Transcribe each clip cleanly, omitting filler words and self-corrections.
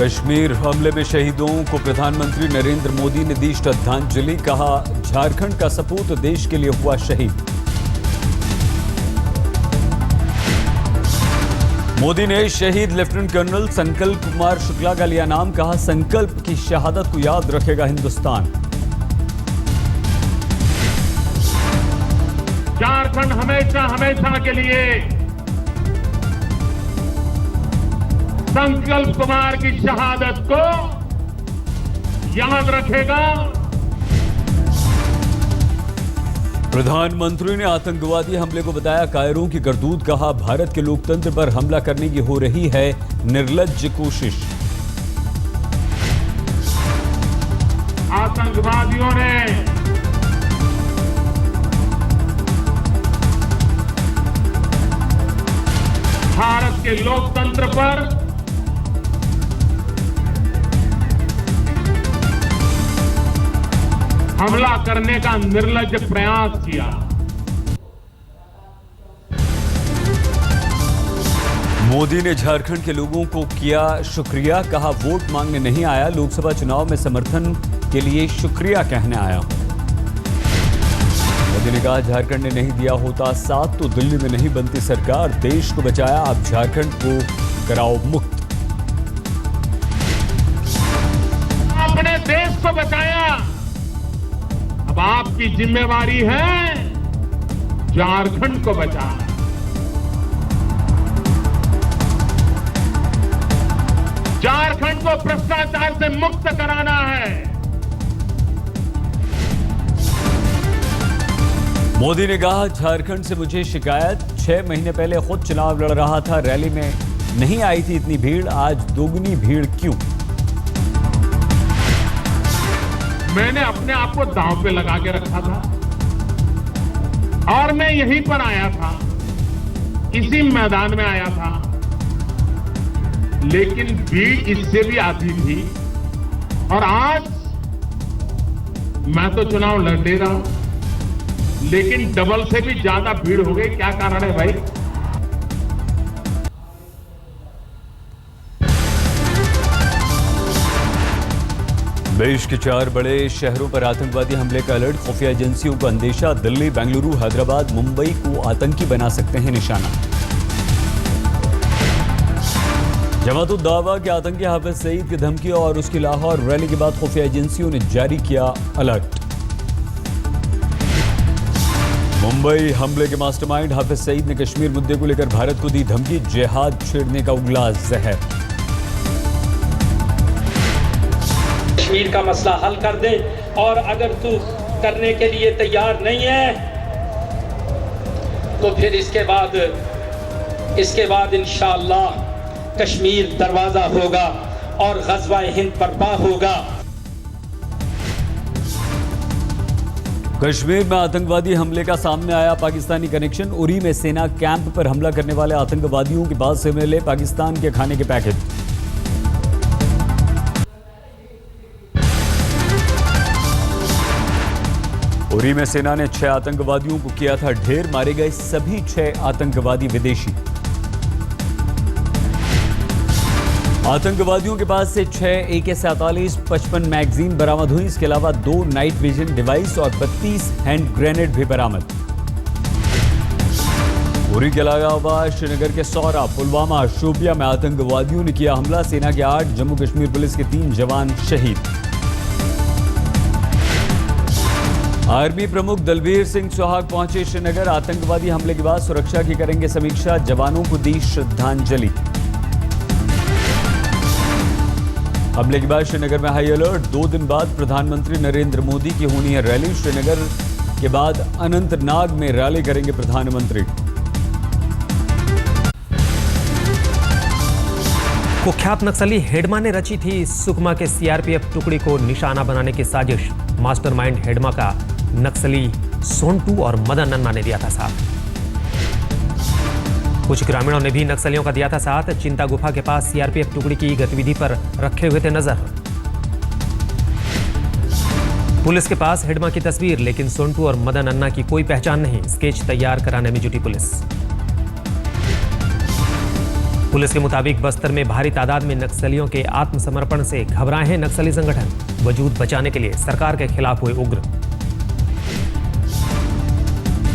कश्मीर हमले में शहीदों को प्रधानमंत्री नरेंद्र मोदी ने दी श्रद्धांजलि। कहा, झारखंड का सपूत देश के लिए हुआ शहीद। मोदी ने शहीद लेफ्टिनेंट कर्नल संकल्प कुमार शुक्ला का लिया नाम। कहा, संकल्प की शहादत को याद रखेगा हिंदुस्तान। झारखंड हमेशा हमेशा के लिए संकल्प कुमार की शहादत को याद रखेगा। प्रधानमंत्री ने आतंकवादी हमले को बताया कायरों की करतूत। कहा, भारत के लोकतंत्र पर हमला करने की हो रही है निर्लज्ज कोशिश। आतंकवादियों ने भारत के लोकतंत्र पर हमला करने का निर्लज्ज प्रयास किया। मोदी ने झारखंड के लोगों को किया शुक्रिया। कहा, वोट मांगने नहीं आया, लोकसभा चुनाव में समर्थन के लिए शुक्रिया कहने आया। मोदी ने कहा, झारखंड ने नहीं दिया होता साथ तो दिल्ली में नहीं बनती सरकार। देश को बचाया, अब झारखंड को कराओ मुक्त। अपने देश को बचाया, अब आपकी जिम्मेवारी है झारखंड को बचाना। झारखंड को भ्रष्टाचार से मुक्त कराना है। मोदी ने कहा, झारखंड से मुझे शिकायत। 6 महीने पहले खुद चुनाव लड़ रहा था, रैली में नहीं आई थी इतनी भीड़, आज दोगुनी भीड़ क्यों? मैंने अपने आप को दांव पे लगा के रखा था और मैं यहीं पर आया था, इसी मैदान में आया था, लेकिन भीड़ इससे भी आती थी और आज मैं तो चुनाव लड़ ले रहा हूं, लेकिन डबल से भी ज्यादा भीड़ हो गई। क्या कारण है भाई? देश के 4 बड़े शहरों पर आतंकवादी हमले का अलर्ट। खुफिया एजेंसियों को अंदेशा, दिल्ली, बेंगलुरु, हैदराबाद, मुंबई को आतंकी बना सकते हैं निशाना। जमात-उद-दावा के आतंकी हाफिज सईद की धमकी और उसकी लाहौर रैली के बाद खुफिया एजेंसियों ने जारी किया अलर्ट। मुंबई हमले के मास्टरमाइंड हाफिज सईद ने कश्मीर मुद्दे को लेकर भारत को दी धमकी। जिहाद छेड़ने का उगला जहर। कश्मीर का मसला हल कर दे और अगर तू करने के लिए तैयार नहीं है तो फिर इसके बाद इंशाअल्लाह कश्मीर दरवाजा होगा और ग़ज़वा हिंद बर्पा होगा। कश्मीर में आतंकवादी हमले का सामने आया पाकिस्तानी कनेक्शन। उरी में सेना कैंप पर हमला करने वाले आतंकवादियों के पास से मिले पाकिस्तान के खाने के पैकेट। उरी में सेना ने 6 आतंकवादियों को किया था ढेर। मारे गए सभी 6 आतंकवादी विदेशी। आतंकवादियों के पास से 6 AK-47 55 मैगजीन बरामद हुई। इसके अलावा 2 नाइट विजन डिवाइस और 32 हैंड ग्रेनेड भी बरामद। उरी के अलावा श्रीनगर के सौरा, पुलवामा, शोपिया में आतंकवादियों ने किया हमला। सेना के 8, जम्मू कश्मीर पुलिस के 3 जवान शहीद। आर्मी प्रमुख दलबीर सिंह सुहाग पहुंचे श्रीनगर। आतंकवादी हमले के बाद सुरक्षा की करेंगे समीक्षा। जवानों को दी श्रद्धांजलि। हमले के बाद श्रीनगर में हाई अलर्ट। 2 दिन बाद प्रधानमंत्री नरेंद्र मोदी की होनी है रैली। श्रीनगर के बाद अनंतनाग में रैली करेंगे प्रधानमंत्री। कुख्यात नक्सली हेडमा ने रची थी सुकमा के सीआरपीएफ टुकड़ी को निशाना बनाने की साजिश। मास्टरमाइंड हेडमा का नक्सली सोनटू और मदन नन्ना ने दिया था साथ। कुछ ग्रामीणों ने भी नक्सलियों का दिया था साथ। चिंता गुफा के पास सीआरपीएफ टुकड़ी की गतिविधि पर रखे हुए थे नजर। पुलिस के पास हेडमा की तस्वीर, लेकिन सोनटू और मदन अन्ना की कोई पहचान नहीं। स्केच तैयार कराने में जुटी पुलिस। पुलिस के मुताबिक बस्तर में भारी तादाद में नक्सलियों के आत्मसमर्पण से घबराए हैं नक्सली संगठन। वजूद बचाने के लिए सरकार के खिलाफ हुए उग्र।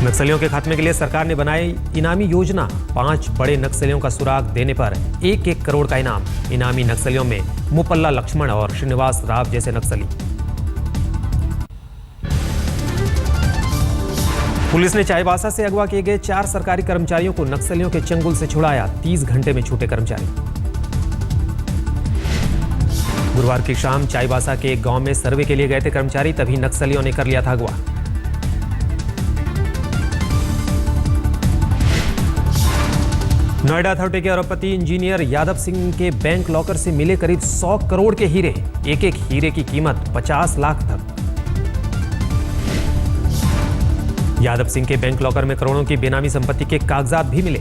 नक्सलियों के खात्मे के लिए सरकार ने बनाई इनामी योजना। 5 बड़े नक्सलियों का सुराग देने पर 1-1 करोड़ का इनाम। इनामी नक्सलियों में मुपल्ला लक्ष्मण और श्रीनिवास राव जैसे नक्सली। पुलिस ने चाईबासा से अगवा किए गए 4 सरकारी कर्मचारियों को नक्सलियों के चंगुल से छुड़ाया। 30 घंटे में छूटे कर्मचारी। गुरुवार की शाम चाईबासा के एक गांव में सर्वे के लिए गए थे कर्मचारी, तभी नक्सलियों ने कर लिया था अगवा। नोएडा अथॉरिटी के अरबपति इंजीनियर यादव सिंह के बैंक लॉकर से मिले करीब 100 करोड़ के हीरे। एक-एक हीरे की कीमत 50 लाख तक। यादव सिंह के बैंक लॉकर में करोड़ों की बेनामी संपत्ति के कागजात भी मिले।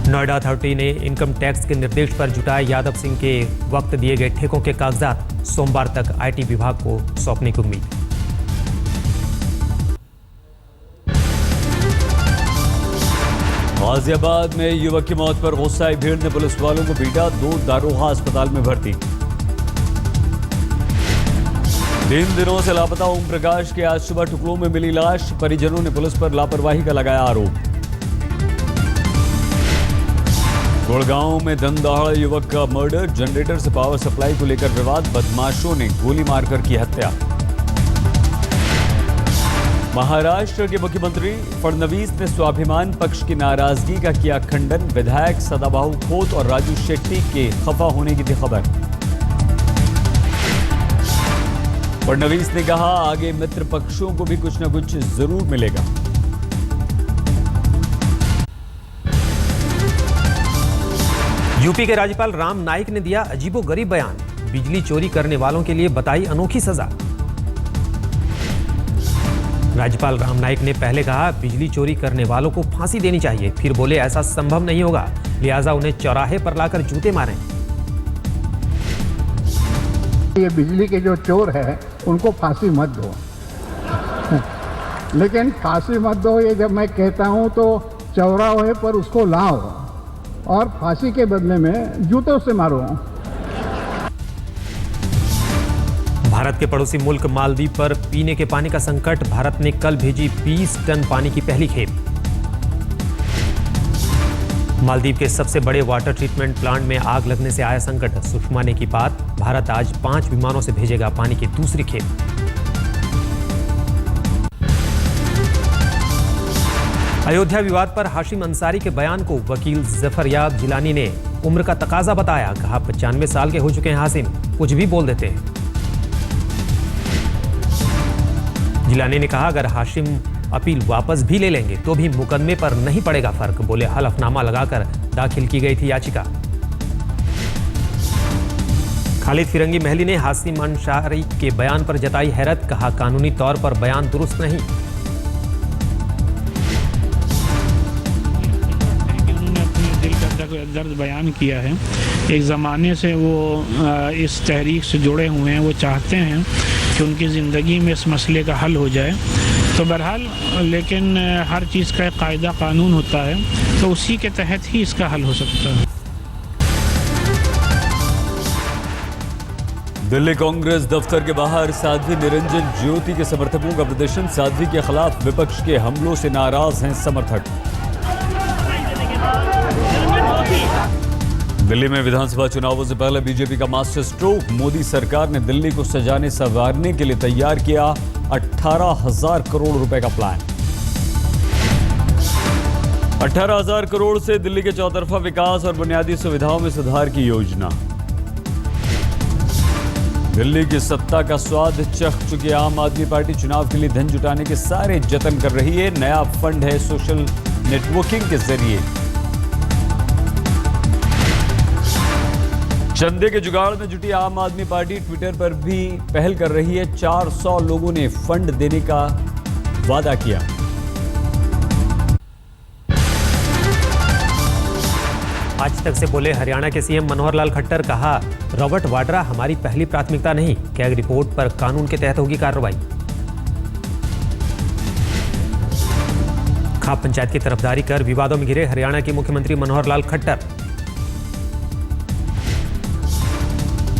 नोएडा अथॉरिटी ने इनकम टैक्स के निर्देश पर जुटाए यादव सिंह के वक्त दिए गए ठेकों के कागजात। सोमवार तक आईटी विभाग को सौंपने की उम्मीद। गाजियाबाद में युवक की मौत पर गुस्साई भीड़ ने पुलिस वालों को पीटा। 2 दारोगा अस्पताल में भर्ती। 3 दिनों से लापता ओम प्रकाश के आज सुबह टुकड़ों में मिली लाश। परिजनों ने पुलिस पर लापरवाही का लगाया आरोप। गुड़गांव में दमदहाड़ युवक का मर्डर। जनरेटर से पावर सप्लाई को लेकर विवाद। बदमाशों ने गोली मारकर की हत्या। महाराष्ट्र के मुख्यमंत्री फडणवीस ने स्वाभिमान पक्ष की नाराजगी का किया खंडन। विधायक सदाबाहु खोत और राजू शेट्टी के खफा होने की थी खबर। फडणवीस ने कहा, आगे मित्र पक्षों को भी कुछ न कुछ जरूर मिलेगा। यूपी के राज्यपाल राम नाईक ने दिया अजीबोगरीब बयान। बिजली चोरी करने वालों के लिए बताई अनोखी सजा। राज्यपाल राम नाईक ने पहले कहा बिजली चोरी करने वालों को फांसी देनी चाहिए, फिर बोले ऐसा संभव नहीं होगा, लिहाजा उन्हें चौराहे पर लाकर जूते मारें। ये बिजली के जो चोर है उनको फांसी मत दो। लेकिन फांसी मत दो ये जब मैं कहता हूं तो चौराहे पर उसको लाओ और फांसी के बदले में जूतों से मारो। भारत के पड़ोसी मुल्क मालदीव पर पीने के पानी का संकट। भारत ने कल भेजी 20 टन पानी की पहली खेप। मालदीव के सबसे बड़े वाटर ट्रीटमेंट प्लांट में आग लगने से आया संकट। सुषमा ने की बात, भारत आज 5 विमानों से भेजेगा पानी की दूसरी खेप। अयोध्या विवाद पर हाशिम अंसारी के बयान को वकील जफरयाब जिलानी ने उम्र का तकाजा बताया। कहा 95 साल के हो चुके हैं हाशिम, कुछ भी बोल देते हैं। जिलानी ने कहा अगर हाशिम अपील वापस भी ले लेंगे तो भी मुकदमे पर नहीं पड़ेगा फर्क। बोले हलफनामा लगाकर दाखिल की गई थी याचिका। खालिद फिरंगी महली ने हाशिम अंसारी के बयान पर जताई हैरत। कहा कानूनी तौर पर बयान दुरुस्त नहीं। दर्द बयान किया है। एक ज़माने से वो इस तहरीक से जुड़े हुए हैं। वो चाहते हैं कि उनकी ज़िंदगी में इस मसले का हल हो जाए। तो बहरहाल लेकिन हर चीज़ का एक कायदा कानून होता है, तो उसी के तहत ही इसका हल हो सकता है। दिल्ली कांग्रेस दफ्तर के बाहर साध्वी निरंजन ज्योति के समर्थकों का प्रदर्शन। साध्वी के खिलाफ विपक्ष के हमलों से नाराज हैं समर्थक। दिल्ली में विधानसभा चुनावों से पहले बीजेपी का मास्टर स्ट्रोक। मोदी सरकार ने दिल्ली को सजाने संवारने के लिए तैयार किया 18,000 करोड़ रुपए का प्लान। 18,000 करोड़ से दिल्ली के चौतरफा विकास और बुनियादी सुविधाओं में सुधार की योजना। दिल्ली की सत्ता का स्वाद चख चुकी आम आदमी पार्टी चुनाव के लिए धन जुटाने के सारे जतन कर रही है। नया फंड है सोशल नेटवर्किंग के जरिए। चंदे के जुगाड़ में जुटी आम आदमी पार्टी ट्विटर पर भी पहल कर रही है। 400 लोगों ने फंड देने का वादा किया। आज तक से बोले हरियाणा के सीएम मनोहर लाल खट्टर। कहा रॉबर्ट वाड्रा हमारी पहली प्राथमिकता नहीं, कैग रिपोर्ट पर कानून के तहत होगी कार्रवाई। खाप पंचायत की तरफदारी कर विवादों में घिरे हरियाणा के मुख्यमंत्री मनोहर लाल खट्टर।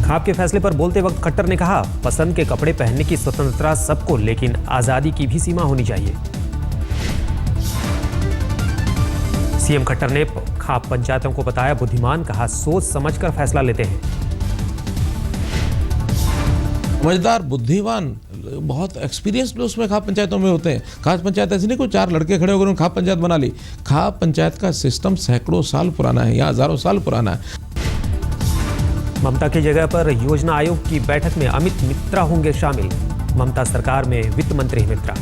खाप के फैसले पर बोलते वक्त खट्टर ने कहा, पसंद के कपड़े पहनने की स्वतंत्रता सबको, लेकिन आजादी की भी सीमा होनी चाहिए। सीएम खट्टर ने खाप पंचायतों को बताया बुद्धिमान, कहा सोच समझकर फैसला लेते हैं। समझदार, बुद्धिमान, बहुत एक्सपीरियंस लोग उसमें खाप पंचायतों में होते हैं। खाप पंचायत ऐसी नहीं कोई 4 लड़के खड़े होकर खाप पंचायत बना ली। खाप पंचायत का सिस्टम सैकड़ों साल पुराना है, यहाँ हजारों साल पुराना है। ममता की जगह पर योजना आयोग की बैठक में अमित मित्रा होंगे शामिल। ममता सरकार में वित्त मंत्री मित्रा।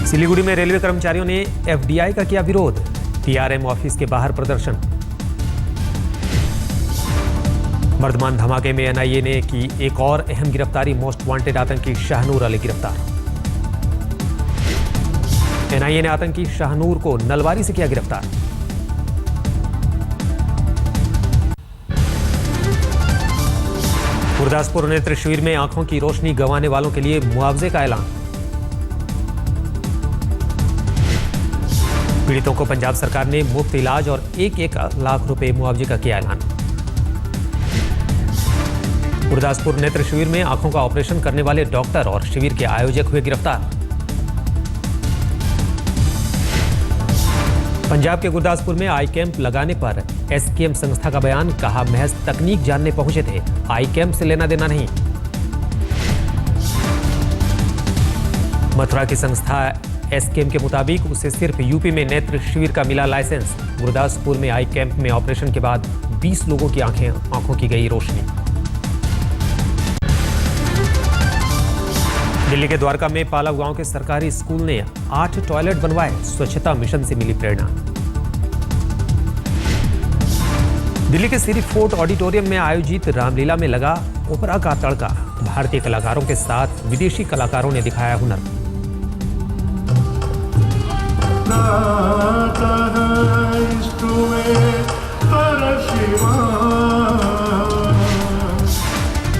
सिलीगुड़ी में रेलवे कर्मचारियों ने एफडीआई का किया विरोध। पीआरएम ऑफिस के बाहर प्रदर्शन। बर्धमान धमाके में एनआईए ने की एक और अहम गिरफ्तारी। मोस्ट वांटेड आतंकी शाहनूर अली गिरफ्तार। एनआईए ने आतंकी शाहनूर को नलवारी से किया गिरफ्तार। गुरदासपुर नेत्र शिविर में आंखों की रोशनी गंवाने वालों के लिए मुआवजे का ऐलान। पीड़ितों को पंजाब सरकार ने मुफ्त इलाज और 1-1 लाख रुपए मुआवजे का किया ऐलान। गुरदासपुर नेत्र शिविर में आंखों का ऑपरेशन करने वाले डॉक्टर और शिविर के आयोजक हुए गिरफ्तार। पंजाब के गुरदासपुर में आई कैंप लगाने पर एसकेएम संस्था का बयान, कहा महज तकनीक जानने पहुंचे थे, आई कैंप से लेना देना नहीं। मथुरा की संस्था एसकेएम के मुताबिक उसे सिर्फ यूपी में नेत्र शिविर का मिला लाइसेंस। गुरदासपुर में आई कैंप में ऑपरेशन के बाद 20 लोगों की आंखों की गई रोशनी। दिल्ली के द्वारका में पालव गांव के सरकारी स्कूल ने 8 टॉयलेट बनवाए। स्वच्छता मिशन से मिली प्रेरणा। दिल्ली के सिरी फोर्ट ऑडिटोरियम में आयोजित रामलीला में लगा ओपेरा का तड़का। भारतीय कलाकारों के साथ विदेशी कलाकारों ने दिखाया हुनर।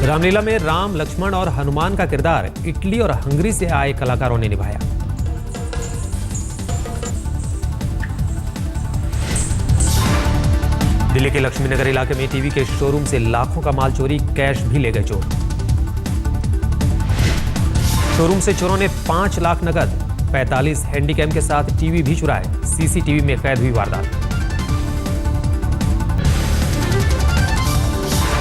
रामलीला में राम, लक्ष्मण और हनुमान का किरदार इटली और हंगरी से आए कलाकारों ने निभाया। दिल्ली के लक्ष्मीनगर इलाके में टीवी के शोरूम से लाखों का माल चोरी, कैश भी ले गए चोर। शोरूम से चोरों ने 5 लाख नकद, 45 हैंडीकैम के साथ टीवी भी चुराए। सीसीटीवी में कैद हुई वारदात।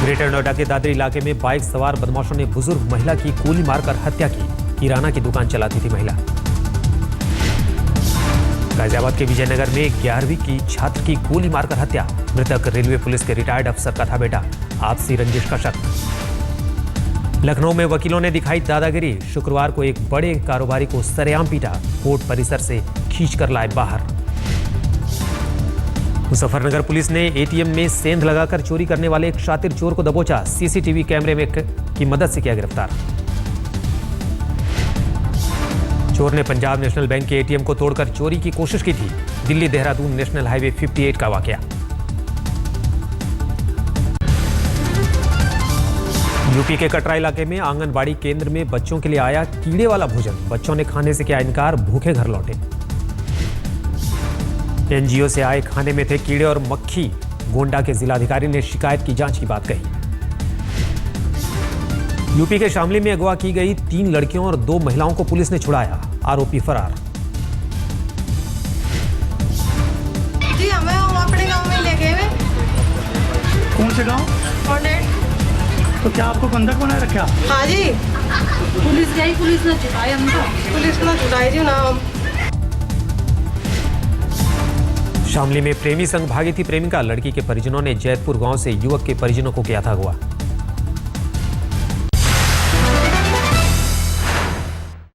ग्रेटर नोएडा के दादरी इलाके में बाइक सवार बदमाशों ने बुजुर्ग महिला की गोली मारकर हत्या की। किराना की दुकान चलाती थी महिला। गाजियाबाद के विजयनगर में 11वीं की छात्र की गोली मारकर हत्या। मृतक रेलवे पुलिस के रिटायर्ड अफसर का था बेटा। आपसी रंजिश का शक। लखनऊ में वकीलों ने दिखाई दादागिरी। शुक्रवार को एक बड़े कारोबारी को सरेआम पीटा। कोर्ट परिसर से खींचकर लाए बाहर। मुजफ्फरनगर पुलिस ने एटीएम में सेंध लगाकर चोरी करने वाले एक शातिर चोर को दबोचा। सीसीटीवी कैमरे में की मदद से किया गिरफ्तार। चोर ने पंजाब नेशनल बैंक के एटीएम को तोड़कर चोरी की कोशिश की थी। दिल्ली देहरादून नेशनल हाईवे 58 का वाकया। यूपी के कटरा इलाके में आंगनबाड़ी केंद्र में बच्चों के लिए आया कीड़े वाला भोजन। बच्चों ने खाने से किया इनकार, भूखे घर लौटे। एनजीओ से आए खाने में थे कीड़े और मक्खी। गोंडा के जिलाधिकारी ने शिकायत की जांच की बात कही। यूपी के शामली में अगवा की गई 3 लड़कियों और 2 महिलाओं को पुलिस ने छुड़ाया। आरोपी फरार। जी हमें अपने गांव में ले गए। कौन से गांव? तो क्या आपको बंधक बनाए रखा? हाँ जी, पुलिस गई, पुलिस ने छुड़ाया हमको। पुलिस ने छुड़ाई जी नाम। शामली में प्रेमी संग भागी थी प्रेमिका। लड़की के परिजनों ने जैतपुर गांव से युवक के परिजनों को किया था अगवा।